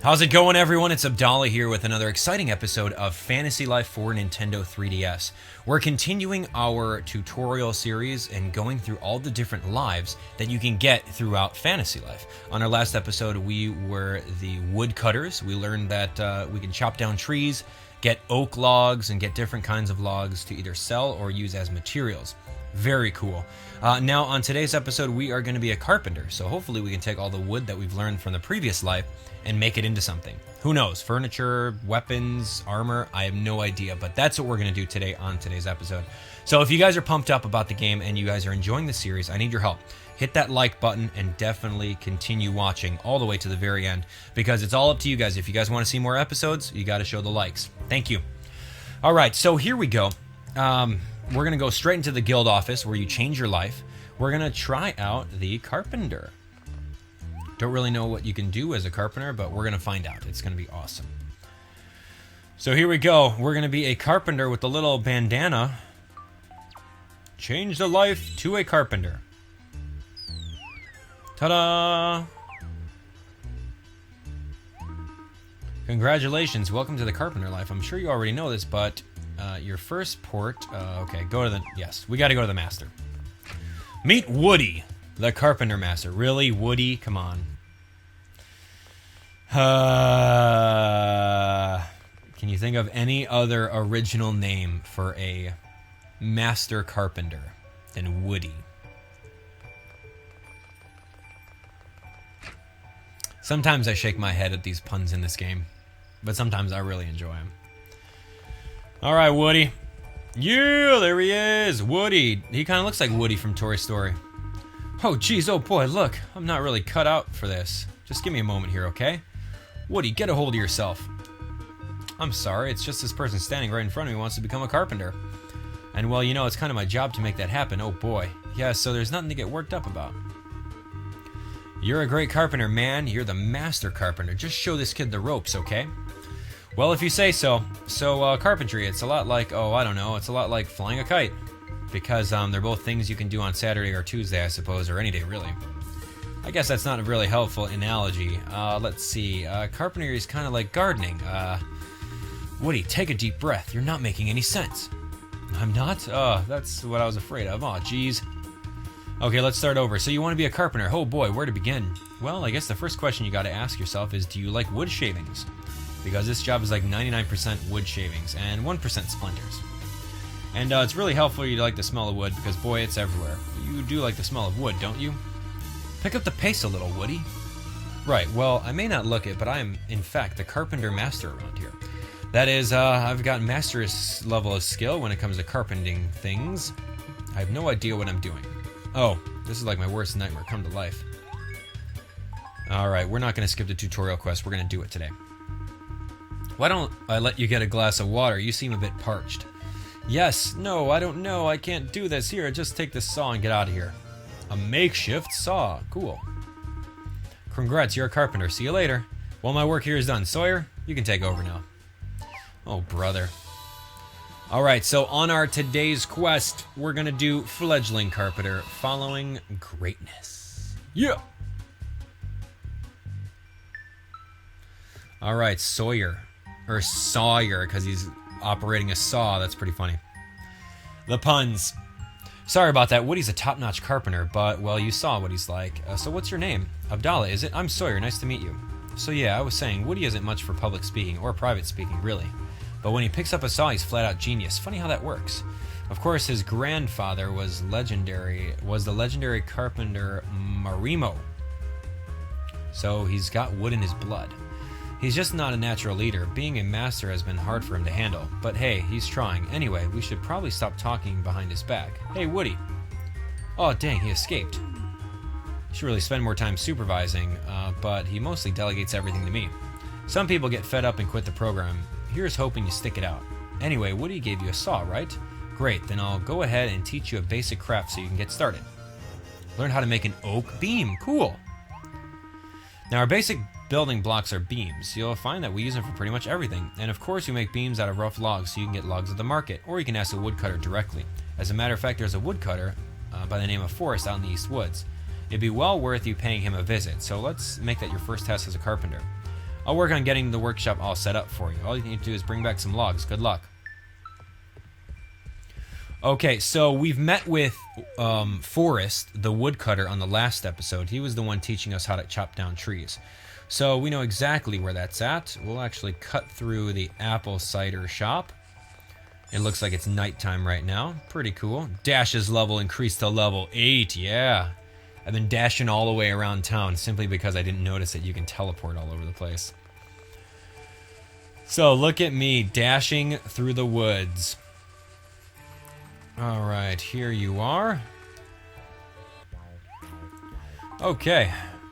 How's it going, everyone? It's Abdallah here with another exciting episode of Fantasy Life for Nintendo 3DS. We're continuing our tutorial series and going through all the different lives that you can get throughout Fantasy Life. On our last episode, we were the woodcutters. We learned that we can chop down trees, get oak logs, and get different kinds of logs to either sell or use as materials. Very cool. Now, on today's episode, we are going to be a carpenter, so hopefully we can take all the wood that we've learned from the previous life and make it into something. Who knows? Furniture, weapons, armor, I have no idea, but that's what we're going to do today on today's episode. So if you guys are pumped up about the game and you guys are enjoying the series, I need your help. Hit that like button and definitely continue watching all the way to the very end, because it's all up to you guys. If you guys want to see more episodes, you got to show the likes. Thank you. All right, so here we go. We're going to go straight into the guild office where you change your life. We're going to try out the carpenter. Don't really know what you can do as a carpenter, but we're going to find out. It's going to be awesome. So here we go. We're going to be a carpenter with a little bandana. Change the life to a carpenter. Ta-da! Congratulations. Welcome to the carpenter life. I'm sure you already know this, but your first port... okay, go to the... Yes, we got to go to the master. Meet Woody, the carpenter master. Really, Woody? Come on. Can you think of any other original name for a master carpenter than Woody? Sometimes I shake my head at these puns in this game, but sometimes I really enjoy them. All right, Woody. Yeah, there he is. Woody. He kind of looks like Woody from Toy Story. Oh, geez. Oh, boy. Look, I'm not really cut out for this. Just give me a moment here, okay? Woody, get a hold of yourself. I'm sorry. It's just this person standing right in front of me wants to become a carpenter. And, well, you know, it's kind of my job to make that happen. Oh, boy. Yeah, so there's nothing to get worked up about. You're a great carpenter, man. You're the master carpenter. Just show this kid the ropes, okay? Well, if you say so. So, carpentry, it's a lot like, it's a lot like flying a kite. Because they're both things you can do on Saturday or Tuesday, I suppose, or any day, really. I guess that's not a really helpful analogy. Let's see. Carpentry is kind of like gardening. Woody, take a deep breath. You're not making any sense. I'm not? That's what I was afraid of. Oh, geez. Okay, let's start over. So you want to be a carpenter. Oh, boy, where to begin? Well, I guess the first question you got to ask yourself is, do you like wood shavings? Because this job is like 99% wood shavings and 1% splinters. And it's really helpful you like the smell of wood because, boy, it's everywhere. You do like the smell of wood, don't you? Pick up the pace a little, Woody. Right, well, I may not look it, but I am, in fact, the carpenter master around here. That is, I've got master's level of skill when it comes to carpenting things. I have no idea what I'm doing. Oh, this is like my worst nightmare come to life. Alright, we're not going to skip the tutorial quest. We're going to do it today. Why don't I let you get a glass of water? You seem a bit parched. Yes, no, I don't know. I can't do this. Here, just take this saw and get out of here. A makeshift saw. Cool. Congrats, you're a carpenter. See you later. Well, my work here is done. Sawyer, you can take over now. Oh, brother. Alright, so on our today's quest, we're going to do Fledgling Carpenter, following greatness. Yeah! Alright, Sawyer. Or Sawyer, because he's operating a saw. That's pretty funny. The puns. Sorry about that. Woody's a top-notch carpenter, but, well, you saw what he's like. So what's your name? Abdallah, is it? I'm Sawyer. Nice to meet you. So yeah, I was saying, Woody isn't much for public speaking, or private speaking, really. But when he picks up a saw, he's flat-out genius. Funny how that works. Of course, his grandfather was the legendary carpenter Marimo. So he's got wood in his blood. He's just not a natural leader. Being a master has been hard for him to handle. But hey, he's trying. Anyway, we should probably stop talking behind his back. Hey, Woody. Oh, dang, he escaped. Should really spend more time supervising, but he mostly delegates everything to me. Some people get fed up and quit the program. Here's hoping you stick it out. Anyway, Woody gave you a saw, right? Great, then I'll go ahead and teach you a basic craft so you can get started. Learn how to make an oak beam. Cool. Now, our basic building blocks are beams. You'll find that we use them for pretty much everything. And of course, we make beams out of rough logs so you can get logs at the market, or you can ask a woodcutter directly. As a matter of fact, there's a woodcutter by the name of Forrest out in the East Woods. It'd be well worth you paying him a visit, so let's make that your first test as a carpenter. I'll work on getting the workshop all set up for you. All you need to do is bring back some logs. Good luck. Okay, so we've met with Forrest, the woodcutter, on the last episode. He was the one teaching us how to chop down trees. So we know exactly where that's at. We'll actually cut through the apple cider shop. It looks like it's nighttime right now. Pretty cool. Dash's level increased to level 8. Yeah. I've been dashing all the way around town simply because I didn't notice that you can teleport all over the place. So look at me dashing through the woods. All right, here you are. Okay.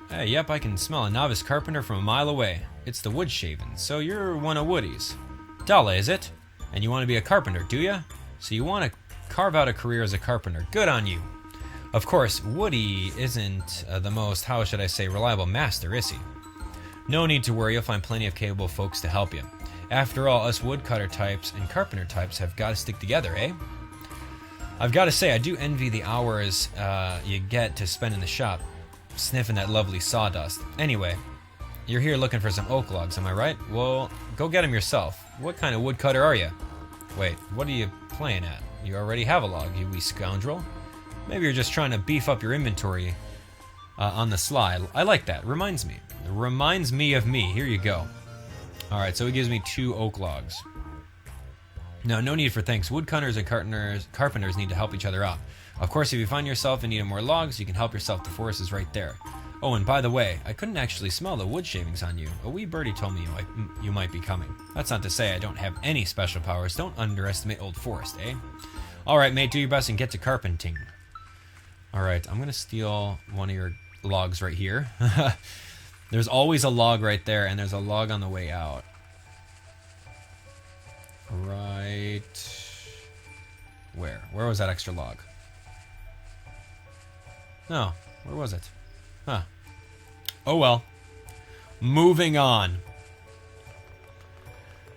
Hey, yep, I can smell a novice carpenter from a mile away. It's the wood shaven, so you're one of Woody's. Abdallah, is it? And you want to be a carpenter, do ya? So you want to carve out a career as a carpenter. Good on you. Of course, Woody isn't the most, how should I say, reliable master, is he? No need to worry, you'll find plenty of capable folks to help you. After all, us woodcutter types and carpenter types have got to stick together, eh? I've got to say, I do envy the hours you get to spend in the shop, sniffing that lovely sawdust. Anyway, you're here looking for some oak logs, am I right? Well, go get them yourself. What kind of woodcutter are you? Wait, what are you playing at? You already have a log, you wee scoundrel. Maybe you're just trying to beef up your inventory on the sly. I like that. Reminds me. It reminds me of me. Here you go. Alright, so it gives me 2 oak logs. No, no need for thanks. Woodcutters and carpenters need to help each other out. Of course, if you find yourself in need of more logs, you can help yourself. The forest is right there. Oh, and by the way, I couldn't actually smell the wood shavings on you. A wee birdie told me you might be coming. That's not to say I don't have any special powers. Don't underestimate old Forest, eh? Alright, mate, do your best and get to carpenting. Alright, I'm gonna steal one of your logs right here. There's always a log right there, and there's a log on the way out. Right... Where? Where was that extra log? No, where was it? Huh. Oh well. Moving on.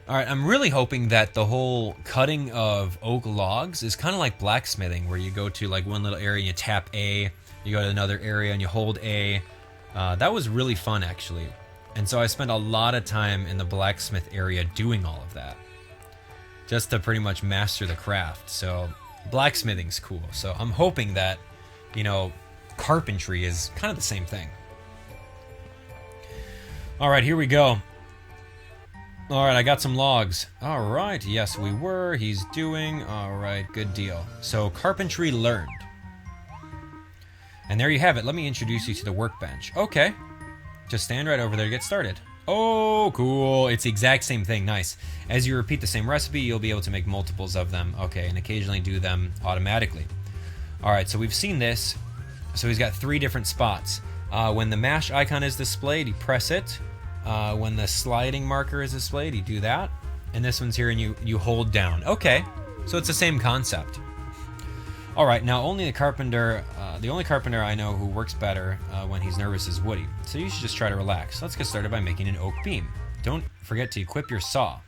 Alright, I'm really hoping that the whole cutting of oak logs is kind of like blacksmithing, where you go to like one little area and you tap A, you go to another area and you hold A. That was really fun, actually. And so I spent a lot of time in the blacksmith area doing all of that, just to pretty much master the craft. So blacksmithing's cool. So I'm hoping that, you know, carpentry is kind of the same thing. Alright, here we go. Alright, I got some logs. Alright, yes we were. He's doing. Alright, good deal. So, carpentry learned. And there you have it. Let me introduce you to the workbench. Okay. Just stand right over there to get started. Oh, cool. It's the exact same thing. Nice. As you repeat the same recipe, you'll be able to make multiples of them. Okay, and occasionally do them automatically. Alright, so we've seen this. So he's got 3 different spots. When the mash icon is displayed, you press it. When the sliding marker is displayed, you do that. And this one's here and you hold down. Okay, so it's the same concept. Alright, now the only carpenter I know who works better when he's nervous is Woody. So you should just try to relax. Let's get started by making an oak beam. Don't forget to equip your saw.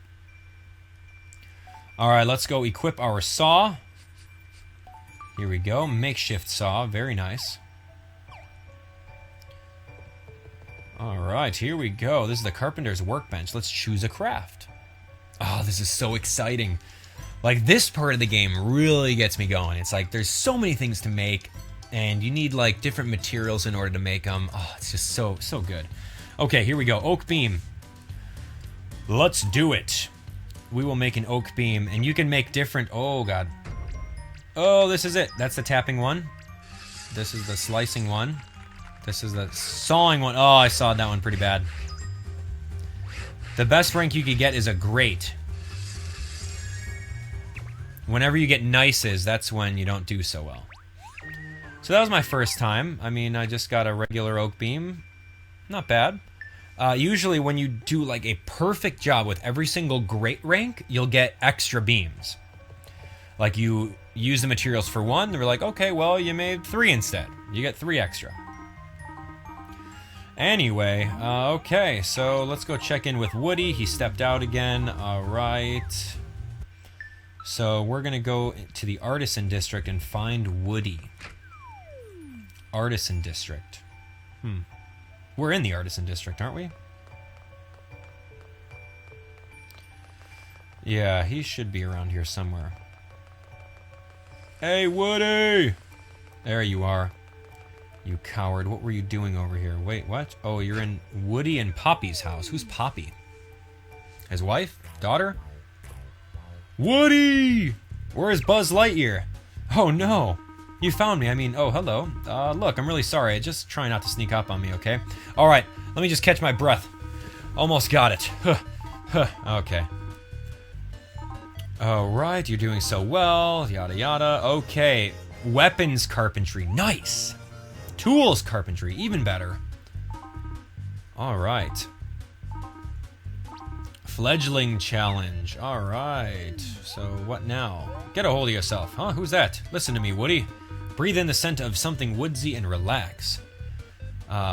Alright, let's go equip our saw. Here we go, makeshift saw, very nice. Alright, here we go. This is the carpenter's workbench. Let's choose a craft. Oh, this is so exciting. Like, this part of the game really gets me going. It's like, there's so many things to make, and you need, like, different materials in order to make them. Oh, it's just so good. Okay, here we go. Oak beam. Let's do it. We will make an oak beam, and you can make different... Oh, God. Oh, this is it. That's the tapping one. This is the slicing one. This is the sawing one. Oh, I sawed that one pretty bad. The best rank you could get is a great. Whenever you get nices, that's when you don't do so well. So that was my first time. I mean, I just got a regular oak beam. Not bad. Usually when you do like a perfect job with every single great rank, you'll get extra beams. Like you use the materials for 1, they were like, okay, well, you made 3 instead. You get 3 extra. Anyway, okay, so let's go check in with Woody. He stepped out again. Alright. So we're going to go to the Artisan District and find Woody. Artisan District. We're in the Artisan District, aren't we? Yeah, he should be around here somewhere. Hey, Woody! There you are. You coward. What were you doing over here? Wait, what? Oh, you're in Woody and Poppy's house. Who's Poppy? His wife? Daughter? Woody! Where is Buzz Lightyear? Oh, no. You found me. I mean, oh, hello. Look, I'm really sorry. Just try not to sneak up on me, okay? All right, let me just catch my breath. Almost got it. Okay. All right, you're doing so well. Yada, yada. Okay. Weapons carpentry. Nice. Tools carpentry. Even better. All right. Fledgling challenge. All right. So what now? Get a hold of yourself. Huh? Who's that? Listen to me, Woody. Breathe in the scent of something woodsy and relax.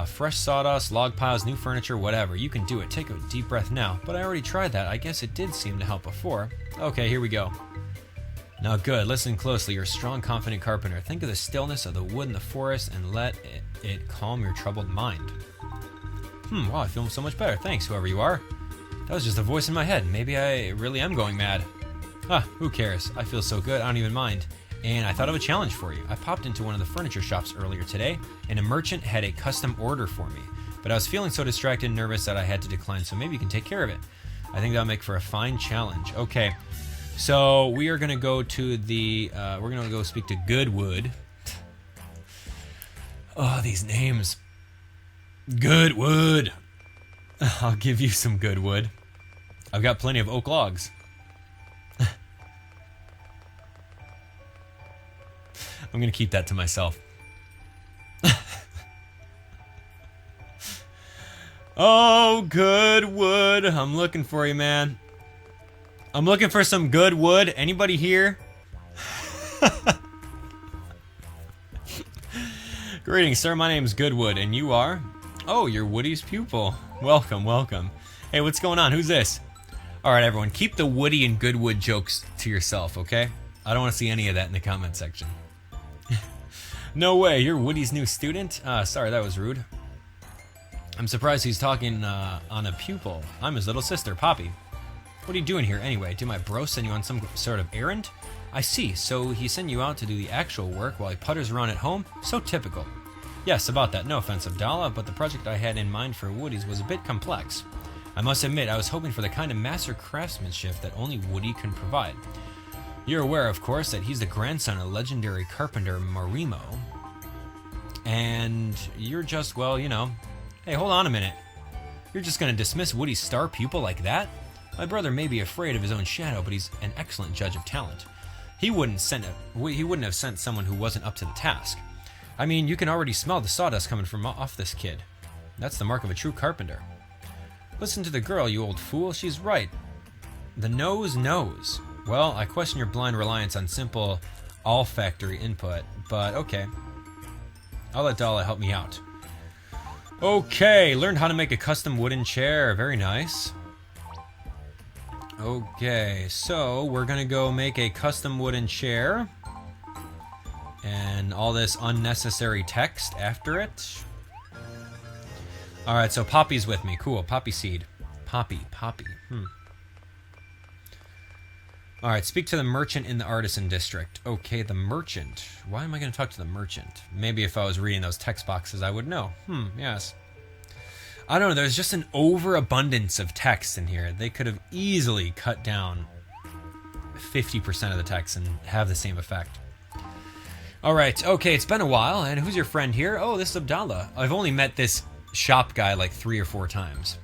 Fresh sawdust, log piles, new furniture, whatever. You can do it. Take a deep breath now. But I already tried that. I guess it did seem to help before. Okay, here we go. Now good. Listen closely. You're a strong, confident carpenter. Think of the stillness of the wood in the forest and let it calm your troubled mind. Wow, I feel so much better. Thanks, whoever you are. That was just a voice in my head. Maybe I really am going mad. Who cares? I feel so good, I don't even mind. And I thought of a challenge for you. I popped into one of the furniture shops earlier today, and a merchant had a custom order for me. But I was feeling so distracted and nervous that I had to decline, so maybe you can take care of it. I think that'll make for a fine challenge. Okay, so we are gonna go to the, we're gonna go speak to Goodwood. Oh, these names. Goodwood. I'll give you some good wood. I've got plenty of oak logs. I'm gonna keep that to myself. Oh, good wood. I'm looking for you, man. I'm looking for some good wood. Anybody here? Greetings, sir. My name's Goodwood, and you are? Oh, you're Woody's pupil. Welcome, welcome. Hey, what's going on? Who's this? All right, everyone, keep the Woody and Goodwood jokes to yourself, okay? I don't want to see any of that in the comment section. No way, you're Woody's new student? Sorry, that was rude. I'm surprised he's talking on a pupil. I'm his little sister, Poppy. What are you doing here anyway? Did my bro send you on some sort of errand? I see, so he sent you out to do the actual work while he putters around at home? So typical. Yes, about that. No offense, Abdallah, but the project I had in mind for Woody's was a bit complex. I must admit, I was hoping for the kind of master craftsmanship that only Woody can provide. You're aware, of course, that he's the grandson of legendary carpenter Marimo. And you're just, well, you know... Hey, hold on a minute. You're just gonna dismiss Woody's star pupil like that? My brother may be afraid of his own shadow, but he's an excellent judge of talent. He wouldn't have sent someone who wasn't up to the task. I mean, you can already smell the sawdust coming from off this kid. That's the mark of a true carpenter. Listen to the girl, you old fool. She's right. The nose knows. Well, I question your blind reliance on simple olfactory input, but okay. I'll let Abdallah help me out. Okay, learned how to make a custom wooden chair. Very nice. Okay, so we're gonna go make a custom wooden chair. And all this unnecessary text after it. Alright, so Poppy's with me. Cool, poppy seed. Poppy. Alright, speak to the merchant in the artisan district. Okay, the merchant. Why am I going to talk to the merchant? Maybe if I was reading those text boxes, I would know. Yes. I don't know, there's just an overabundance of text in here. They could have easily cut down 50% of the text and have the same effect. Alright, okay, it's been a while, and who's your friend here? Oh, this is Abdallah. I've only met this shop guy like 3 or 4 times.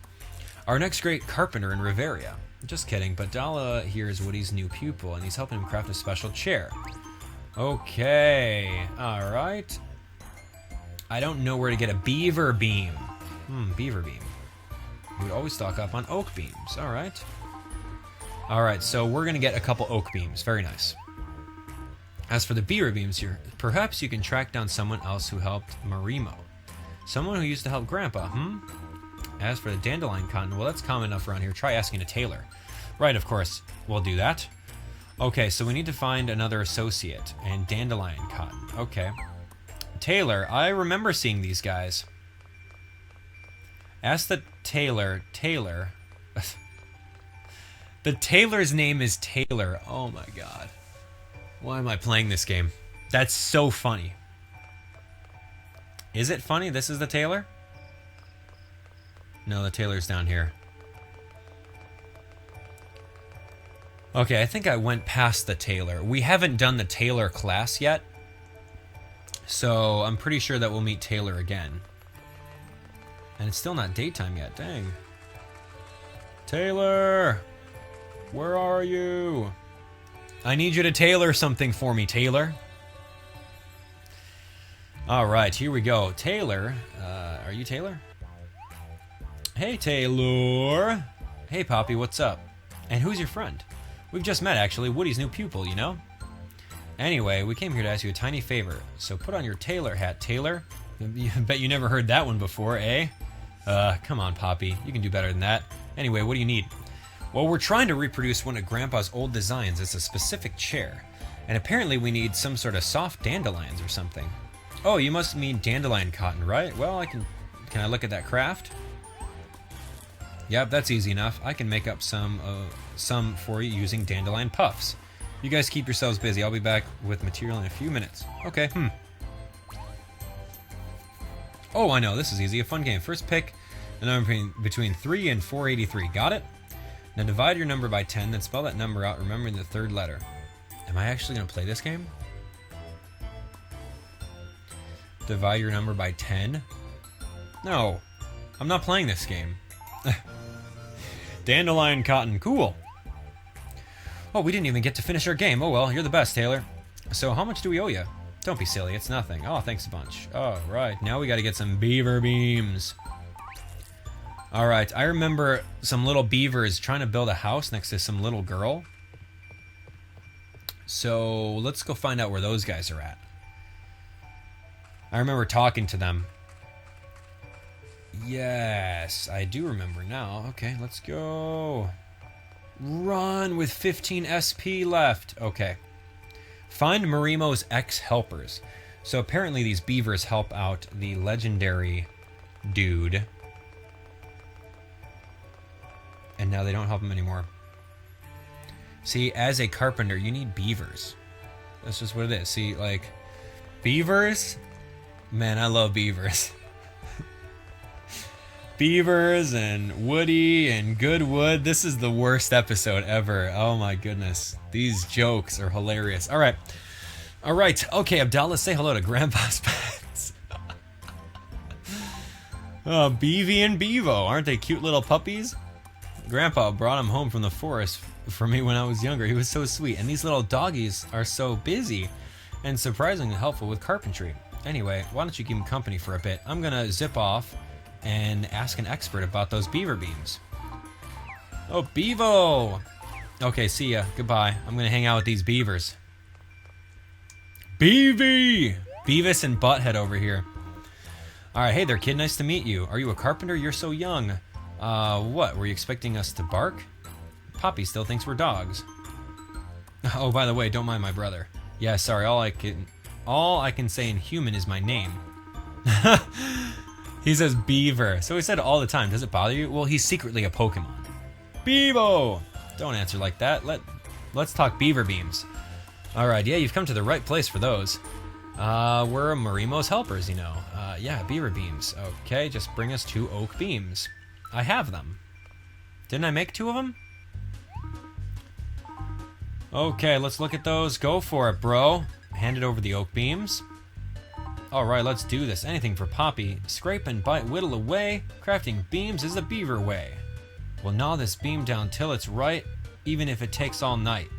Our next great carpenter in Reveria. Just kidding, but Abdallah here is Woody's new pupil, and he's helping him craft a special chair. Okay, alright. I don't know where to get a beaver beam. Beaver beam. We would always stock up on oak beams, alright. Alright, so we're gonna get a couple oak beams, very nice. As for the beaver beams here, perhaps you can track down someone else who helped Marimo. Someone who used to help Grandpa, As for the dandelion cotton, well, that's common enough around here. Try asking a tailor. Right, of course, we'll do that. Okay, so we need to find another associate. And dandelion cotton, okay. Tailor, I remember seeing these guys. Ask the tailor. The tailor's name is Taylor. Oh my god. Why am I playing this game? That's so funny. Is it funny? This is the tailor? No, the tailor's down here. Okay, I think I went past the tailor. We haven't done the tailor class yet. So I'm pretty sure that we'll meet Taylor again. And it's still not daytime yet. Dang. Taylor! Where are you? I need you to tailor something for me, Taylor. Alright, here we go. Taylor. Are you Taylor? Hey, Taylor. Hey, Poppy, what's up? And who's your friend? We've just met, actually. Woody's new pupil, you know? Anyway, we came here to ask you a tiny favor. So put on your tailor hat, Taylor. I bet you never heard that one before, eh? Come on, Poppy. You can do better than that. Anyway, what do you need? Well, we're trying to reproduce one of Grandpa's old designs. It's a specific chair. And apparently we need some sort of soft dandelions or something. Oh, you must mean dandelion cotton, right? Well, can I look at that craft? Yep, that's easy enough. I can make up some for you using dandelion puffs. You guys keep yourselves busy. I'll be back with material in a few minutes. Okay, Oh, I know. This is easy. A fun game. First pick a number between 3 and 483. Got it? Now divide your number by 10, then spell that number out, remembering the third letter. Am I actually going to play this game? Divide your number by 10? No. I'm not playing this game. Dandelion cotton. Cool. Oh, we didn't even get to finish our game. Oh well, you're the best, Taylor. So how much do we owe you? Don't be silly, it's nothing. Oh, thanks a bunch. Oh, right. Now we gotta get some beaver beams. Alright, I remember some little beavers trying to build a house next to some little girl. So let's go find out where those guys are at. I remember talking to them. Yes, I do remember now. Okay, let's go. Run with 15 SP left. Okay. Find Marimo's ex-helpers. So apparently these beavers help out the legendary dude. And now they don't help him anymore. See, as a carpenter, you need beavers. That's just what it is. See, like, beavers? Man, I love beavers. Beavers and Woody and Goodwood. This is the worst episode ever. Oh my goodness. These jokes are hilarious. Alright. Alright. Okay, Abdallah, say hello to Grandpa's pets. Oh, Beavy and Bevo. Aren't they cute little puppies? Grandpa brought them home from the forest for me when I was younger. He was so sweet. And these little doggies are so busy and surprisingly helpful with carpentry. Anyway, why don't you keep them company for a bit? I'm gonna zip off and ask an expert about those beaver beams. Oh, Bevo! Okay, see ya. Goodbye. I'm gonna hang out with these beavers. Beavy! Beavis and Butthead over here. Alright, hey there, kid. Nice to meet you. Are you a carpenter? You're so young. What? Were you expecting us to bark? Poppy still thinks we're dogs. Oh, by the way, don't mind my brother. Yeah, sorry. All I can say in human is my name. He says beaver. So he said it all the time. Does it bother you? Well, he's secretly a Pokemon. Bevo! Don't answer like that. Let's talk beaver beams. Alright, yeah, you've come to the right place for those. We're Marimo's helpers, you know. Yeah, beaver beams. Okay, just bring us 2 oak beams. I have them. Didn't I make 2 of them? Okay, let's look at those. Go for it, bro. Handed over the oak beams. Alright, let's do this. Anything for Poppy. Scrape and bite, whittle away. Crafting beams is the beaver way. We'll gnaw this beam down till it's right, even if it takes all night.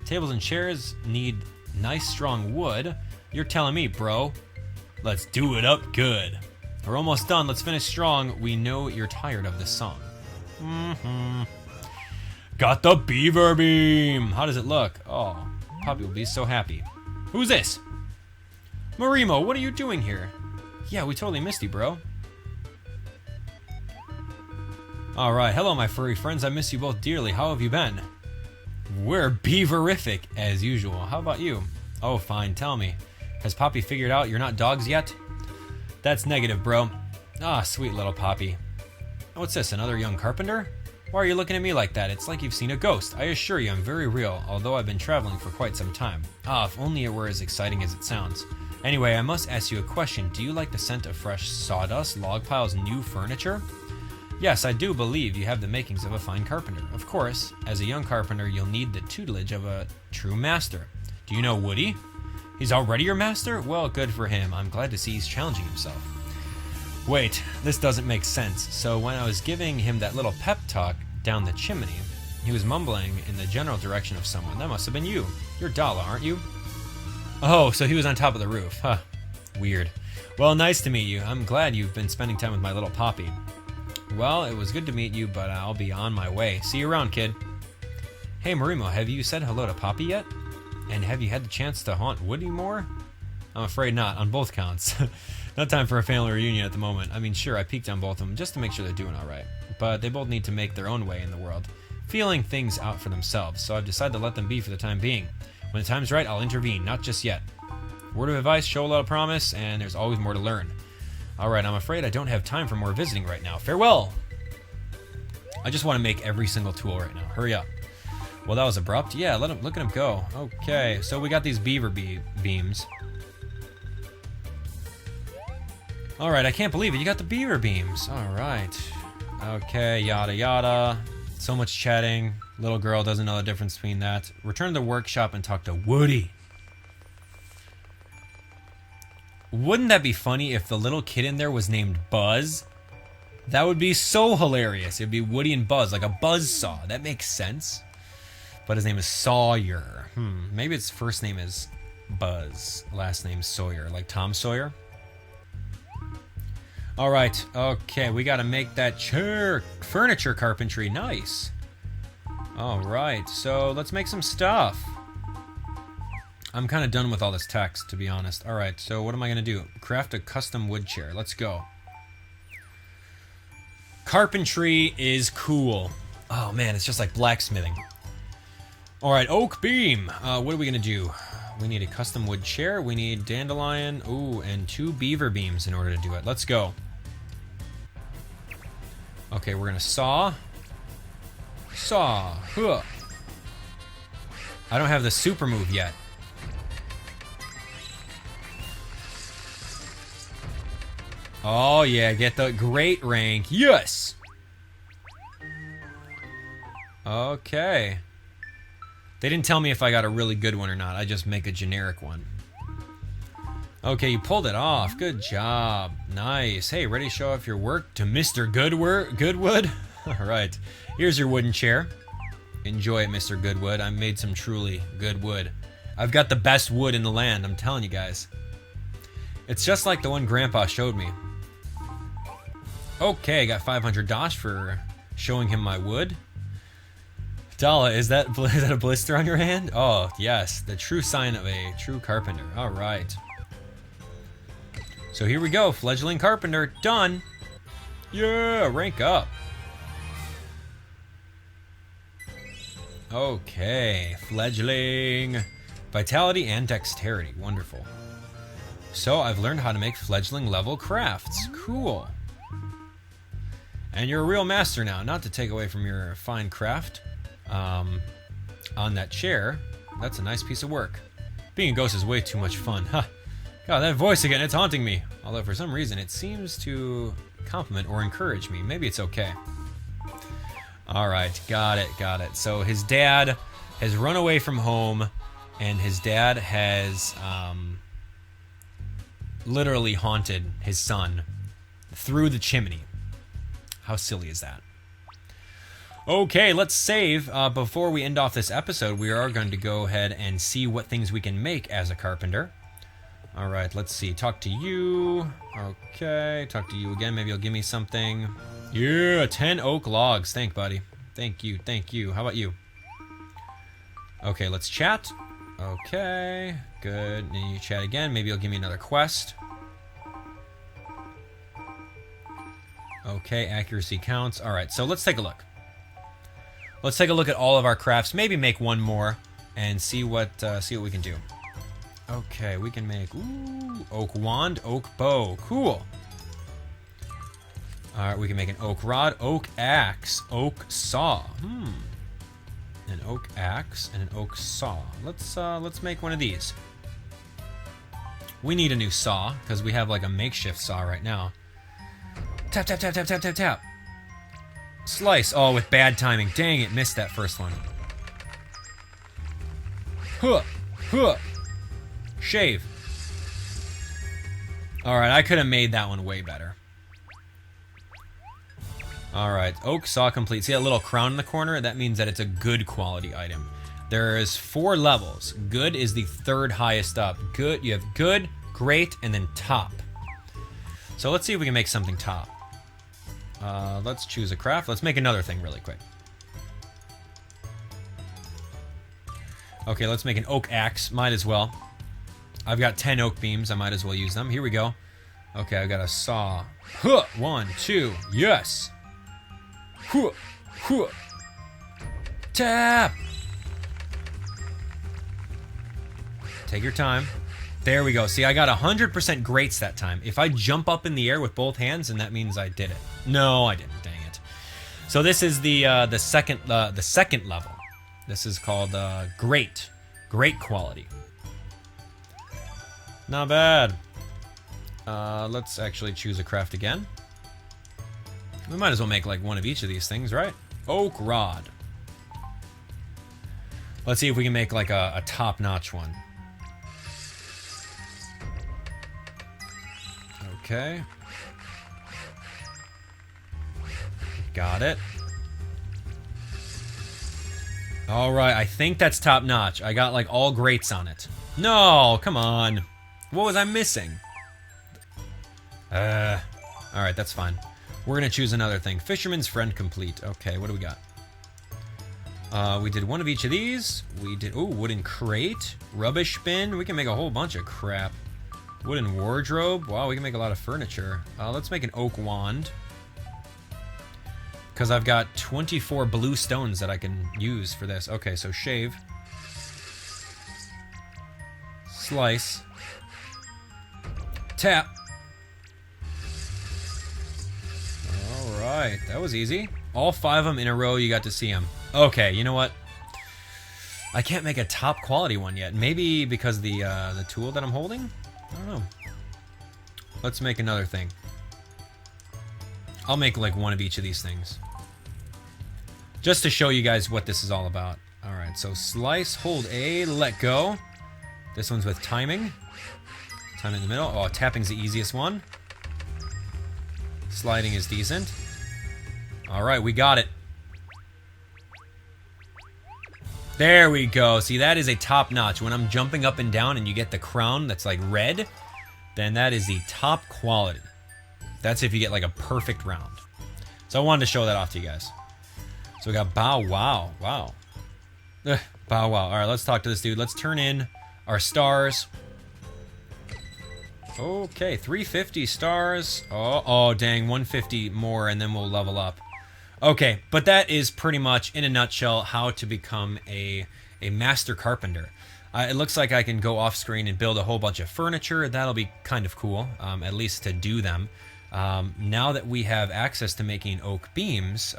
Tables and chairs need nice strong wood. You're telling me, bro. Let's do it up good. We're almost done. Let's finish strong. We know you're tired of this song. Got the beaver beam. How does it look? Oh, Poppy will be so happy. Who's this? Marimo, what are you doing here? Yeah, we totally missed you, bro. Alright, hello my furry friends. I miss you both dearly. How have you been? We're beaverific, as usual. How about you? Oh, fine. Tell me. Has Poppy figured out you're not dogs yet? That's negative, bro. Ah, sweet little Poppy. What's this, another young carpenter? Why are you looking at me like that? It's like you've seen a ghost. I assure you I'm very real, although I've been traveling for quite some time. Ah, if only it were as exciting as it sounds. Anyway, I must ask you a question. Do you like the scent of fresh sawdust, log piles, new furniture? Yes, I do believe you have the makings of a fine carpenter. Of course, as a young carpenter, you'll need the tutelage of a true master. Do you know Woody? He's already your master? Well, good for him. I'm glad to see he's challenging himself. Wait, this doesn't make sense. So when I was giving him that little pep talk down the chimney, he was mumbling in the general direction of someone. That must have been you. You're Abdallah, aren't you? Oh, so he was on top of the roof. Huh. Weird. Well, nice to meet you. I'm glad you've been spending time with my little Poppy. Well, it was good to meet you, but I'll be on my way. See you around, kid. Hey, Marimo, have you said hello to Poppy yet? And have you had the chance to haunt Woody more? I'm afraid not, on both counts. Not time for a family reunion at the moment. I mean, sure, I peeked on both of them just to make sure they're doing alright. But they both need to make their own way in the world, feeling things out for themselves, so I've decided to let them be for the time being. When the time's right, I'll intervene, not just yet. Word of advice, show a lot of promise, and there's always more to learn. Alright, I'm afraid I don't have time for more visiting right now. Farewell! I just want to make every single tool right now. Hurry up. Well, that was abrupt. Yeah, look at him go. Okay, so we got these beaver beams. Alright, I can't believe it. You got the beaver beams. Alright. Okay, yada yada. So much chatting. Little girl doesn't know the difference between that. Return to the workshop and talk to Woody. Wouldn't that be funny if the little kid in there was named Buzz? That would be so hilarious. It'd be Woody and Buzz, like a buzzsaw. That makes sense. But his name is Sawyer. Maybe its first name is Buzz. Last name Sawyer, like Tom Sawyer. Alright, okay, we gotta make that chair furniture carpentry. Nice. Alright, so let's make some stuff. I'm kind of done with all this text, to be honest. Alright, so what am I going to do? Craft a custom wood chair. Let's go. Carpentry is cool. Oh man, it's just like blacksmithing. Alright, oak beam. What are we going to do? We need a custom wood chair. We need dandelion. Ooh, and 2 beaver beams in order to do it. Let's go. Okay, we're going to saw. Saw. Huh. I don't have the super move yet. Oh yeah, get the great rank. Yes! Okay. They didn't tell me if I got a really good one or not. I just make a generic one. Okay, you pulled it off. Good job. Nice. Hey, ready to show off your work to Mr. Goodwood? Alright. Here's your wooden chair. Enjoy it, Mr. Goodwood. I made some truly good wood. I've got the best wood in the land, I'm telling you guys. It's just like the one Grandpa showed me. Okay, I got 500 dosh for showing him my wood. Abdallah, is that a blister on your hand? Oh, yes, the true sign of a true carpenter. All right. So here we go, Fledgling Carpenter, done. Yeah, rank up. Okay, Fledgling. Vitality and dexterity, wonderful. So I've learned how to make fledgling level crafts. Cool. And you're a real master now, not to take away from your fine craft on that chair. That's a nice piece of work. Being a ghost is way too much fun. Huh. God, that voice again, it's haunting me. Although for some reason it seems to compliment or encourage me. Maybe it's okay. Alright, got it. So his dad has run away from home, and his dad has literally haunted his son through the chimney. How silly is that? Okay, let's save. Before we end off this episode, we are going to go ahead and see what things we can make as a carpenter. All right, let's see. Talk to you. Okay, talk to you again. Maybe you'll give me something. Yeah, 10 oak logs. Thank, buddy. Thank you. How about you? Okay, let's chat. Okay, good. And you chat again. Maybe you'll give me another quest. Okay, accuracy counts. All right, so let's take a look. Let's take a look at all of our crafts. Maybe make one more and see what we can do. Okay, we can make oak wand, oak bow. Cool. All right, we can make an oak rod, oak axe, oak saw. An oak axe and an oak saw. Let's make one of these. We need a new saw because we have like a makeshift saw right now. Tap, tap, tap, tap, tap, tap, tap. Slice. Oh, with bad timing. Dang it, missed that first one. Huh, huh. Shave. All right, I could have made that one way better. All right, oak saw complete. See that little crown in the corner? That means that it's a good quality item. There is 4 levels. Good is the 3rd highest up. Good, you have good, great, and then top. So let's see if we can make something top. Let's choose a craft. Let's make another thing really quick. Okay, let's make an oak axe. Might as well. I've got 10 oak beams. I might as well use them. Here we go. Okay, I've got a saw. Huh, 1, 2, yes. Huh, huh. Tap. Take your time. There we go. See, I got 100% greats that time. If I jump up in the air with both hands, then that means I did it. No, I didn't. Dang it. So this is the second level. This is called great quality. Not bad. Let's actually choose a craft again. We might as well make like one of each of these things, right? Oak rod. Let's see if we can make like a top-notch one. Okay. Got it. All right, I think that's top-notch. I got like all greats on it. No, come on. What was I missing? All right, that's fine. We're gonna choose another thing. Fisherman's Friend complete. Okay, what do we got? We did one of each of these. We did, ooh, wooden crate, rubbish bin. We can make a whole bunch of crap. Wooden wardrobe. Wow, we can make a lot of furniture. Let's make an oak wand. Because I've got 24 blue stones that I can use for this. Okay, so shave. Slice. Tap. Alright, that was easy. All 5 of them in a row, you got to see them. Okay, you know what? I can't make a top quality one yet. Maybe because the tool that I'm holding? I don't know. Let's make another thing. I'll make like one of each of these things. Just to show you guys what this is all about. Alright, so slice, hold A, let go. This one's with timing. Time in the middle. Oh, tapping's the easiest one. Sliding is decent. Alright, we got it. There we go. See, that is a top notch. When I'm jumping up and down and you get the crown that's like red, then that is the top quality. That's if you get like a perfect round. So I wanted to show that off to you guys. So we got bow wow. Wow. Bow wow. Alright, let's talk to this dude. Let's turn in our stars. Okay, 350 stars. Oh, dang, 150 more and then we'll level up. Okay, but that is pretty much, in a nutshell, how to become a master carpenter. It looks like I can go off screen and build a whole bunch of furniture. That'll be kind of cool, at least to do them. Now that we have access to making oak beams,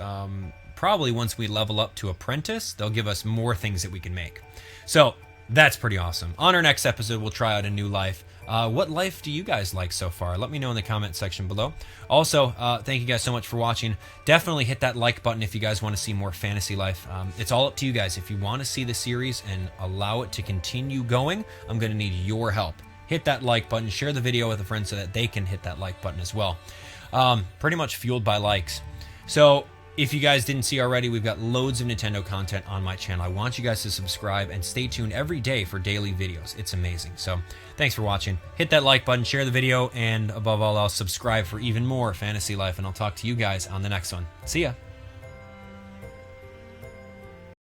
probably once we level up to apprentice, they'll give us more things that we can make. So that's pretty awesome. On our next episode, we'll try out a new life. What life do you guys like so far? Let me know in the comment section below. Also, thank you guys so much for watching. Definitely hit that like button if you guys want to see more Fantasy Life. It's all up to you guys. If you want to see the series and allow it to continue going, I'm going to need your help. Hit that like button, share the video with a friend so that they can hit that like button as well. Pretty much fueled by likes. So if you guys didn't see already, we've got loads of Nintendo content on my channel. I want you guys to subscribe and stay tuned every day for daily videos. It's amazing. So thanks for watching. Hit that like button, share the video, and above all else, subscribe for even more Fantasy Life, and I'll talk to you guys on the next one. See ya.